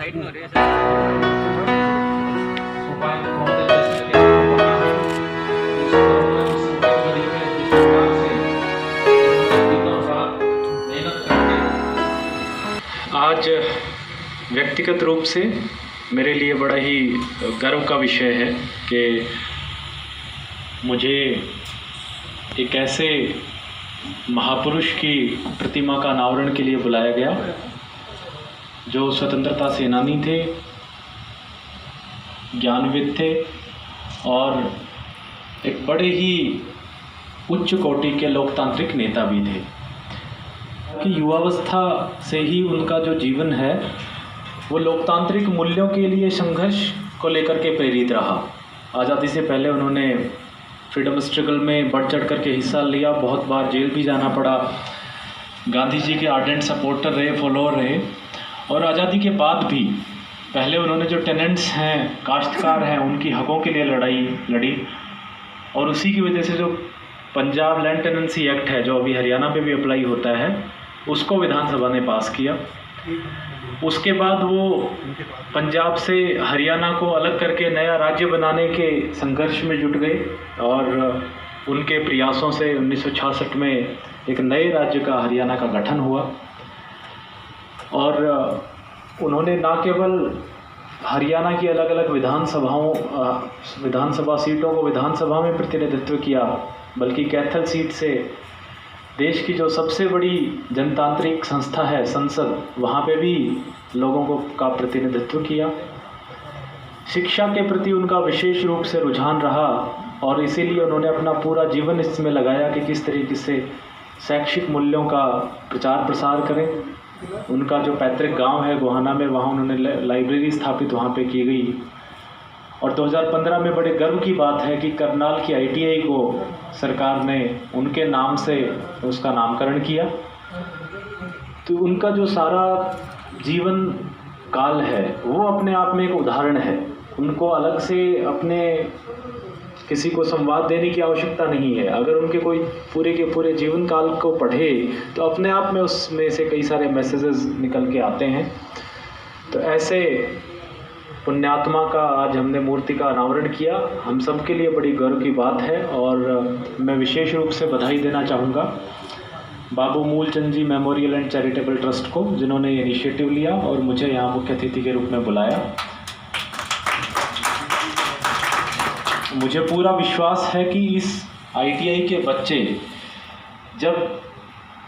Side में हो रही है। आज व्यक्तिगत रूप से मेरे लिए बड़ा ही गर्व का विषय है कि मुझे एक ऐसे महापुरुष की प्रतिमा का अनावरण के लिए बुलाया गया जो स्वतंत्रता सेनानी थे, ज्ञानविद थे और एक बड़े ही उच्च कोटि के लोकतांत्रिक नेता भी थे कि युवावस्था से ही उनका जो जीवन है वो लोकतांत्रिक मूल्यों के लिए संघर्ष को लेकर के प्रेरित रहा। आज़ादी से पहले उन्होंने फ्रीडम स्ट्रगल में बढ़ चढ़ करके हिस्सा लिया, बहुत बार जेल भी जाना पड़ा, गांधी जी के आर्डेंट सपोर्टर रहे, फॉलोअर रहे और आज़ादी के बाद भी पहले उन्होंने जो टेनेंट्स हैं, काश्तकार हैं, उनकी हकों के लिए लड़ाई लड़ी और उसी की वजह से जो पंजाब लैंड टेनेंसी एक्ट है जो अभी हरियाणा पे भी अप्लाई होता है उसको विधानसभा ने पास किया। उसके बाद वो पंजाब से हरियाणा को अलग करके नया राज्य बनाने के संघर्ष में जुट गए और उनके प्रयासों से 1966 में एक नए राज्य का हरियाणा का गठन हुआ और उन्होंने न केवल हरियाणा की अलग अलग विधानसभा सीटों को विधानसभा में प्रतिनिधित्व किया बल्कि कैथल सीट से देश की जो सबसे बड़ी जनतांत्रिक संस्था है संसद, वहाँ पे भी लोगों को का प्रतिनिधित्व किया। शिक्षा के प्रति उनका विशेष रूप से रुझान रहा और इसीलिए उन्होंने अपना पूरा जीवन इसमें लगाया कि किस तरीके से शैक्षिक मूल्यों का प्रचार प्रसार करें। उनका जो पैतृक गांव है गोहाना में, वहाँ उन्होंने लाइब्रेरी स्थापित वहाँ पे की गई और 2015 में बड़े गर्व की बात है कि करनाल की ITI को सरकार ने उनके नाम से उसका नामकरण किया। तो उनका जो सारा जीवन काल है वो अपने आप में एक उदाहरण है। उनको अलग से अपने किसी को संवाद देने की आवश्यकता नहीं है। अगर उनके कोई पूरे के पूरे जीवन काल को पढ़े तो अपने आप में उसमें से कई सारे मैसेजेस निकल के आते हैं। तो ऐसे पुण्यात्मा का आज हमने मूर्ति का अनावरण किया, हम सब के लिए बड़ी गर्व की बात है और मैं विशेष रूप से बधाई देना चाहूँगा बाबू मूलचंद जी मेमोरियल एंड चैरिटेबल ट्रस्ट को जिन्होंने ये इनिशिएटिव लिया और मुझे यहाँ मुख्य अतिथि के रूप में बुलाया। मुझे पूरा विश्वास है कि इस ITI के बच्चे जब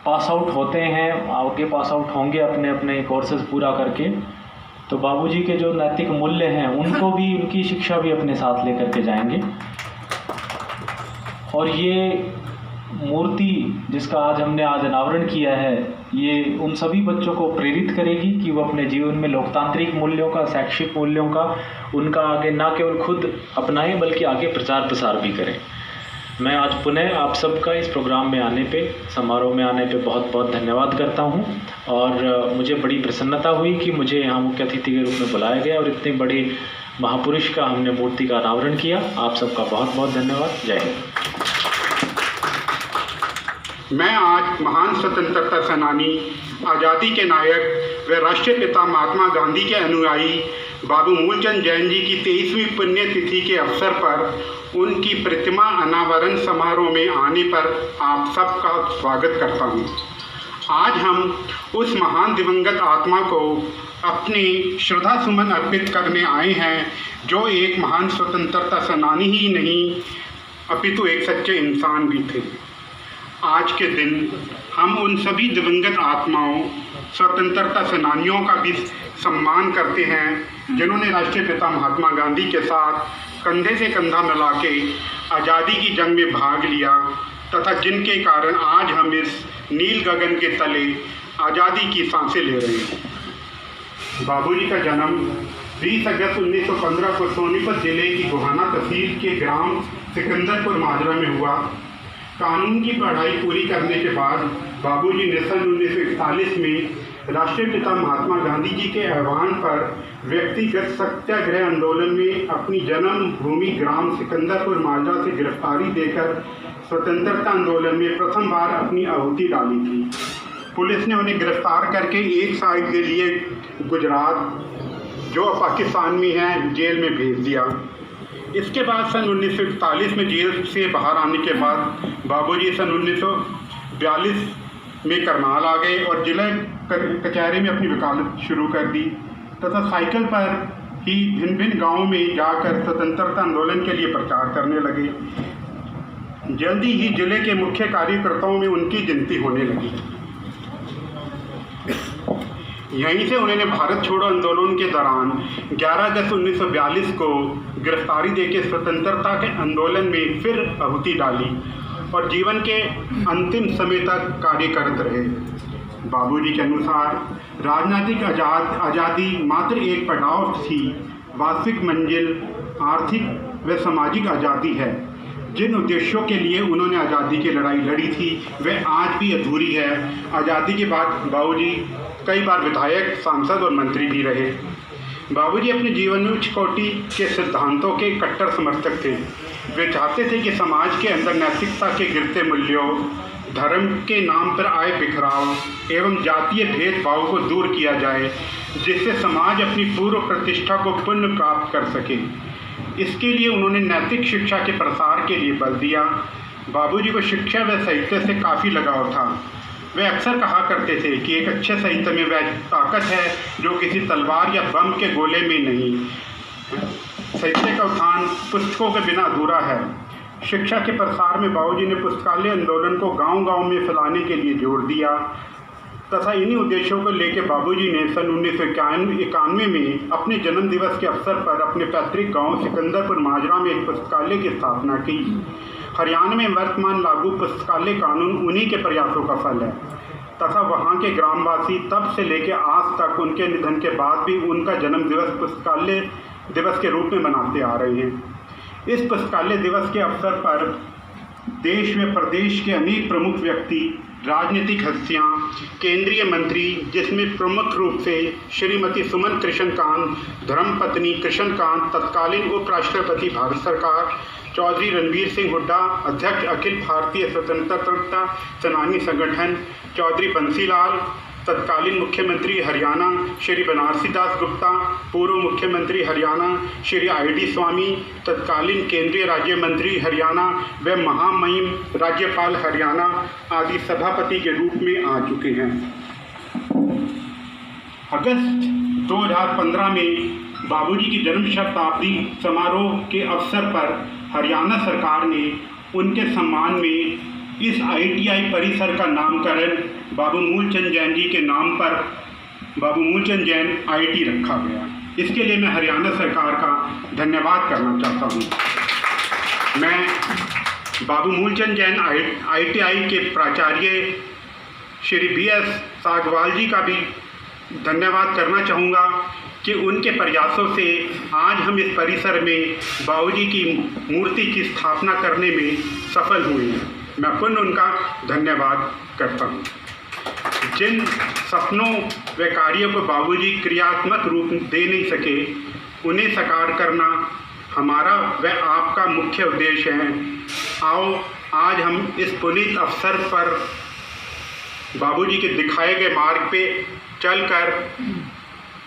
पास आउट होते हैं, आगे पास आउट होंगे अपने अपने कोर्सेज पूरा करके, तो बाबूजी के जो नैतिक मूल्य हैं उनको भी, उनकी शिक्षा भी अपने साथ लेकर के जाएंगे। और ये मूर्ति जिसका आज हमने अनावरण किया है ये उन सभी बच्चों को प्रेरित करेगी कि वो अपने जीवन में लोकतांत्रिक मूल्यों का, शैक्षिक मूल्यों का, उनका आगे ना केवल खुद अपनाएं बल्कि आगे प्रचार प्रसार भी करें। मैं आज पुनः आप सबका इस प्रोग्राम में आने पे, समारोह में आने पे बहुत बहुत धन्यवाद करता हूं और मुझे बड़ी प्रसन्नता हुई कि मुझे यहाँ मुख्य अतिथि के रूप में बुलाया गया और इतने बड़े महापुरुष का हमने मूर्ति का अनावरण किया। आप सबका बहुत बहुत धन्यवाद। जय हिंद। मैं आज महान स्वतंत्रता सेनानी, आज़ादी के नायक व राष्ट्रीय पिता महात्मा गांधी के अनुयायी बाबू मूलचंद जैन जी की 23वीं पुण्यतिथि के अवसर पर उनकी प्रतिमा अनावरण समारोह में आने पर आप सबका स्वागत करता हूं। आज हम उस महान दिवंगत आत्मा को अपनी श्रद्धा सुमन अर्पित करने आए हैं जो एक महान स्वतंत्रता सेनानी ही नहीं अपितु एक सच्चे इंसान भी थे। आज के दिन हम उन सभी दिवंगत आत्माओं, स्वतंत्रता सेनानियों का भी सम्मान करते हैं जिन्होंने राष्ट्रीय पिता महात्मा गांधी के साथ कंधे से कंधा मिला के आज़ादी की जंग में भाग लिया तथा जिनके कारण आज हम इस नील गगन के तले आज़ादी की सांसें ले रहे हैं। बाबूजी का जन्म 20 अगस्त 1915 को सोनीपत जिले की गोहाना तहसील के ग्राम सिकंदरपुर माजरा में हुआ। कानून की पढ़ाई पूरी करने के बाद बाबूजी ने सन 1941 में राष्ट्रीय पिता महात्मा गांधी जी के आह्वान पर व्यक्तिगत सत्याग्रह आंदोलन में अपनी जन्म भूमि ग्राम सिकंदरपुर माजरा से गिरफ्तारी देकर स्वतंत्रता आंदोलन में प्रथम बार अपनी आहुति डाली थी। पुलिस ने उन्हें गिरफ्तार करके 1 साल के लिए गुजरात जो पाकिस्तान में हैं जेल में भेज दिया। इसके बाद सन 1941 में जेल से बाहर आने के बाद बाबूजी सन 1942 में करनाल आ गए और जिला कचहरी में अपनी वकालत शुरू कर दी तथा साइकिल पर ही भिन्न भिन्न गाँवों में जाकर स्वतंत्रता आंदोलन के लिए प्रचार करने लगे। जल्दी ही जिले के मुख्य कार्यकर्ताओं में उनकी गिनती होने लगी। यहीं से उन्होंने भारत छोड़ो आंदोलन के दौरान 11 अगस्त 1942 को गिरफ्तारी देकर स्वतंत्रता के आंदोलन में फिर आहुति डाली और जीवन के अंतिम समय तक कार्य करते रहे। बाबूजी के अनुसार राजनीतिक आज़ादी मात्र एक पड़ाव थी, वास्तविक मंजिल आर्थिक व सामाजिक आज़ादी है। जिन उद्देश्यों के लिए उन्होंने आज़ादी की लड़ाई लड़ी थी वह आज भी अधूरी है। आज़ादी के बाद बाबूजी कई बार विधायक, सांसद और मंत्री भी रहे। बाबूजी अपने जीवन में उच्च कोटि के सिद्धांतों के कट्टर समर्थक थे। वे चाहते थे कि समाज के अंदर नैतिकता के गिरते मूल्यों, धर्म के नाम पर आए बिखराव एवं जातीय भेदभाव को दूर किया जाए, जिससे समाज अपनी पूर्व प्रतिष्ठा को पुनः प्राप्त कर सके। इसके लिए उन्होंने नैतिक शिक्षा के प्रसार के लिए बल दिया। बाबूजी को शिक्षा व साहित्य से काफ़ी लगाव था। वे अक्सर कहा करते थे कि एक अच्छे साहित्य में वह ताकत है जो किसी तलवार या बम के गोले में नहीं। साहित्य का उत्थान पुस्तकों के बिना अधूरा है। शिक्षा के प्रसार में बाबूजी ने पुस्तकालय आंदोलन को गांव-गांव में फैलाने के लिए जोर दिया तथा इन्हीं उद्देश्यों को लेकर बाबूजी ने सन 1991 में अपने जन्म दिवस के अवसर पर अपने पैतृक गांव सिकंदरपुर माजरा में एक पुस्तकालय की स्थापना की। हरियाणा में वर्तमान लागू पुस्तकालय कानून उन्हीं के प्रयासों का फल है तथा वहां के ग्रामवासी तब से लेकर आज तक उनके निधन के बाद भी उनका जन्म दिवस पुस्तकालय दिवस के रूप में मनाते आ रहे हैं। इस पुस्तकालय दिवस के अवसर पर देश व प्रदेश के अनेक प्रमुख व्यक्ति, राजनीतिक हस्तियां, केंद्रीय मंत्री, जिसमें प्रमुख रूप से श्रीमती सुमन कृष्णकांत, धर्मपत्नी कृष्णकांत, तत्कालीन उपराष्ट्रपति भारत सरकार, चौधरी रणबीर सिंह हुड्डा, अध्यक्ष अखिल भारतीय स्वतंत्रता सेनानी संगठन, चौधरी बंसीलाल, तत्कालीन मुख्यमंत्री हरियाणा श्री बनारसी दास गुप्ता, पूर्व मुख्यमंत्री हरियाणा श्री ID स्वामी, तत्कालीन केंद्रीय राज्य मंत्री हरियाणा व महामहिम राज्यपाल हरियाणा आदि सभापति के रूप में आ चुके हैं। अगस्त 2015 में बाबूजी की जन्म शताब्दी समारोह के अवसर पर हरियाणा सरकार ने उनके सम्मान में इस ITI परिसर का नामकरण बाबू मूलचंद जैन जी के नाम पर बाबू मूलचंद जैन IT रखा गया। इसके लिए मैं हरियाणा सरकार का धन्यवाद करना चाहता हूँ। मैं बाबू मूलचंद जैन ITI के प्राचार्य श्री BS सागवाल जी का भी धन्यवाद करना चाहूँगा कि उनके प्रयासों से आज हम इस परिसर में बाबूजी की मूर्ति की स्थापना करने में सफल हुए हैं। मैं पुनः उनका धन्यवाद करता हूँ। जिन सपनों व कार्यों को बाबूजी क्रियात्मक रूप दे नहीं सके, उन्हें साकार करना हमारा व आपका मुख्य उद्देश्य है। आओ आज हम इस पुनीत अवसर पर बाबूजी के दिखाए गए मार्ग पे चलकर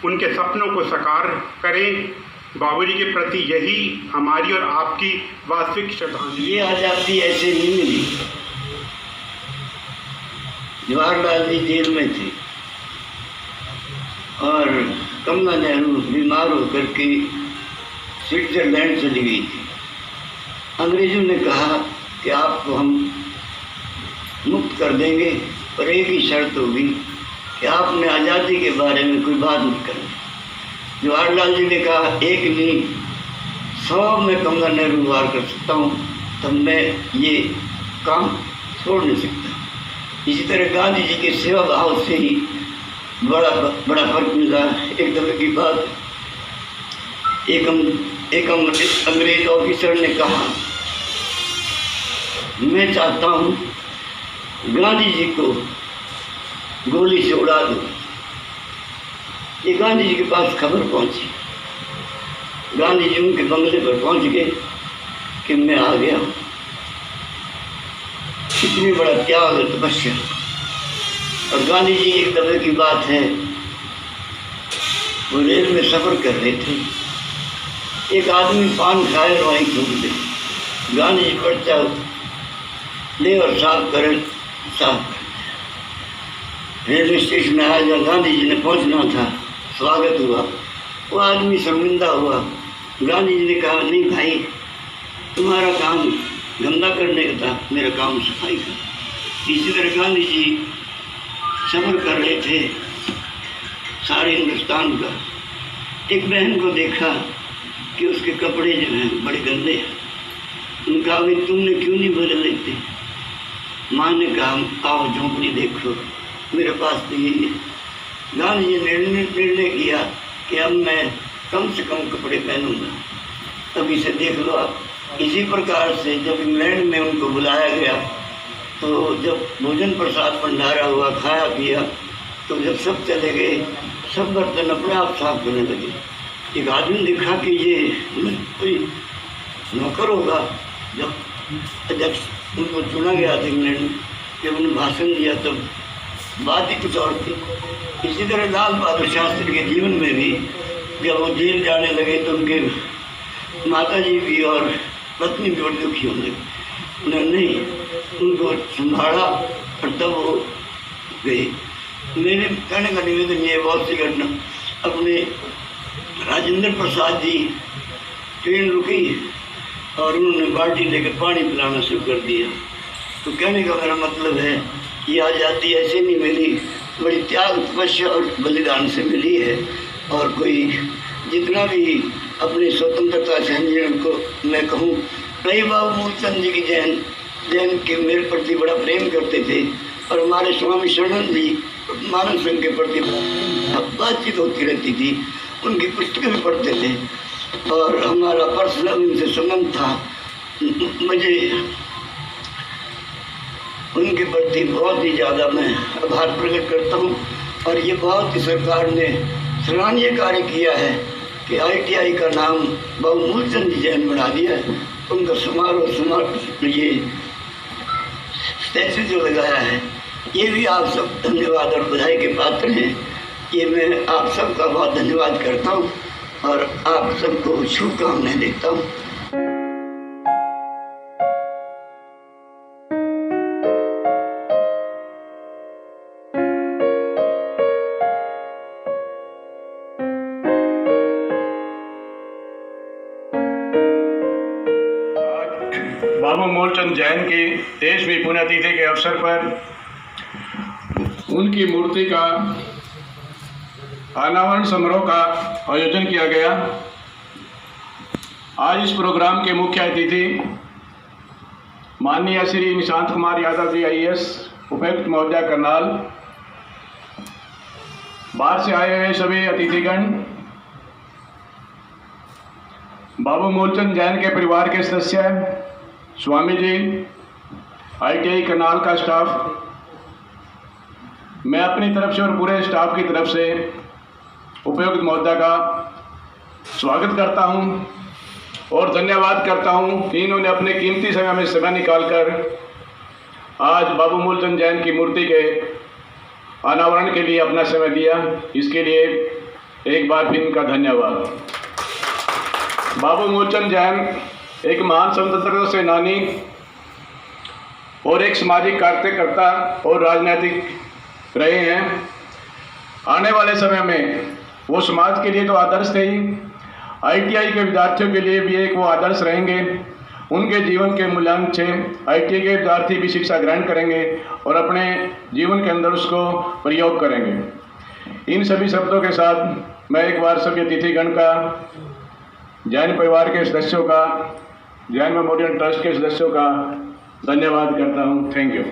उनके सपनों को साकार करें। बाबूजी के प्रति यही हमारी और आपकी वास्तविक श्रद्धांजलि। ये आज़ादी ऐसे नहीं मिली। जवाहरलाल जी जेल में थे और कमला नेहरू बीमार होकर के स्विट्जरलैंड चली गई थी। अंग्रेज़ों ने कहा कि आपको हम मुक्त कर देंगे, पर एक ही शर्त होगी कि आपने आज़ादी के बारे में कोई बात नहीं करनी। जवाहरलाल जी ने कहा एक नहीं 100 में कमला नेहरू वार कर सकता हूँ, तब मैं ये काम छोड़ नहीं सकता। इसी तरह गांधी जी के सेवा भाव से ही बड़ा फर्क मिला। एक दफ़े की बात, एक अंग्रेज ऑफिसर ने कहा मैं चाहता हूँ गांधी जी को गोली से उड़ा दो। ये गांधी जी के पास खबर पहुंची। गांधी जी उनके बंगले पर पहुंच गए कि मैं आ गया हूँ। कितनी बड़ा त्याग और तपस्या। और गांधी जी एक दफ़े की बात है, वो रेल में सफ़र कर रहे थे। एक आदमी पान खाए और वहीं थूक दे। गांधी जी पर्चा ले और साफ करे, साफ रेलवे स्टेशन आया जहाँ गांधी जी ने पहुंचना था। स्वागत हुआ, वो आदमी शर्मिंदा हुआ। गांधी जी ने कहा, नहीं भाई, तुम्हारा काम गंदा करने का था, मेरा काम सफाई का। इसी तरह गांधी जी सफ़र कर रहे थे सारे हिंदुस्तान का। एक बहन को देखा कि उसके कपड़े जो हैं बड़े गंदे हैं। उनका अभी तुमने क्यों नहीं बदल लेते? माँ ने कहा, आओ झोंपड़ी देखो, मेरे पास तो यही है। गांधी जी ने निर्णय किया कि अब मैं कम से कम कपड़े पहनूंगा। अब इसे देख लो आप। इसी प्रकार से जब इंग्लैंड में उनको बुलाया गया तो जब भोजन प्रसाद भंडारा हुआ, खाया पिया, तो जब सब चले गए, सब बर्तन अपने आप साफ करने लगे। एक आदमी देखा कि ये कोई नौकर होगा। जब उनको चुना गया था इंग्लैंड में, जब उन्होंने भाषण दिया तब बात ही कुछ और थी। इसी तरह लाल बहादुर शास्त्री के जीवन में भी जब वो जेल जाने लगे तो उनके माता जी भी और पत्नी भी बड़ी दुखी होने लगी। उन्होंने नहीं, उनको संभाला और तब वो गए। मेरे कहने का निवेदन ये, बहुत सी घटना अपने राजेंद्र प्रसाद जी, ट्रेन रुकी और उन्होंने बाल्टी लेकर पानी पिलाना शुरू कर दिया। तो कहने का मेरा मतलब है, ये आज़ादी ऐसे नहीं मिली, बड़ी त्याग, तपस्या और बलिदान से मिली है। और कोई जितना भी अपने स्वतंत्रता सेनानियों को मैं कहूँ, कई बाबू मूलचंद जी की जैन के मेरे प्रति बड़ा प्रेम करते थे। और हमारे स्वामी शरणानंद जी मानव संघ के प्रति बातचीत होती रहती थी, उनकी पुस्तकें भी पढ़ते थे और हमारा पर्सनल उनसे संबंध था। मुझे उनके प्रति बहुत ही ज़्यादा मैं आभार प्रकट करता हूँ। और ये बहुत ही सरकार ने सराहनीय कार्य किया है कि ITI का नाम बाबू मूलचंद जी जैन बना दिया है। उनका समारोह ये स्टैचू जो लगाया है, ये भी आप सब धन्यवाद और बधाई के पात्र हैं। ये मैं आप सबका बहुत धन्यवाद करता हूँ और आप सबको शुभकामनाएं देता हूँ। बाबू मूलचंद जैन की 23वीं पुण्यतिथि के अवसर पर उनकी मूर्ति का अनावरण समारोह का आयोजन किया गया। आज इस प्रोग्राम के मुख्य अतिथि माननीय श्री निशांत कुमार यादव जी IAS, उपायुक्त महोदया करनाल, बाहर से आए हुए सभी अतिथिगण, बाबू मूलचंद जैन के परिवार के सदस्य, स्वामी जी, ITI करनाल का स्टाफ, मैं अपनी तरफ से और पूरे स्टाफ की तरफ से उपायुक्त महोदया का स्वागत करता हूं और धन्यवाद करता हूं कि इन्होंने अपने कीमती समय में समय निकालकर आज बाबू मूलचंद जैन की मूर्ति के अनावरण के लिए अपना समय दिया। इसके लिए एक बार फिर इनका धन्यवाद। बाबू मूलचंद जैन एक महान स्वतंत्रता सेनानी और एक सामाजिक कार्यकर्ता और राजनीतिक रहे हैं। आने वाले समय में वो समाज के लिए तो आदर्श थे ही, ITI के विद्यार्थियों के लिए भी एक वो आदर्श रहेंगे। उनके जीवन के मूल्यांकन से ITI के विद्यार्थी भी शिक्षा ग्रहण करेंगे और अपने जीवन के अंदर उसको प्रयोग करेंगे। इन सभी शब्दों के साथ मैं एक बार सभी अतिथिगण का, जैन परिवार के सदस्यों का, जैन मेमोरियल ट्रस्ट के सदस्यों का धन्यवाद करता हूँ। Thank you.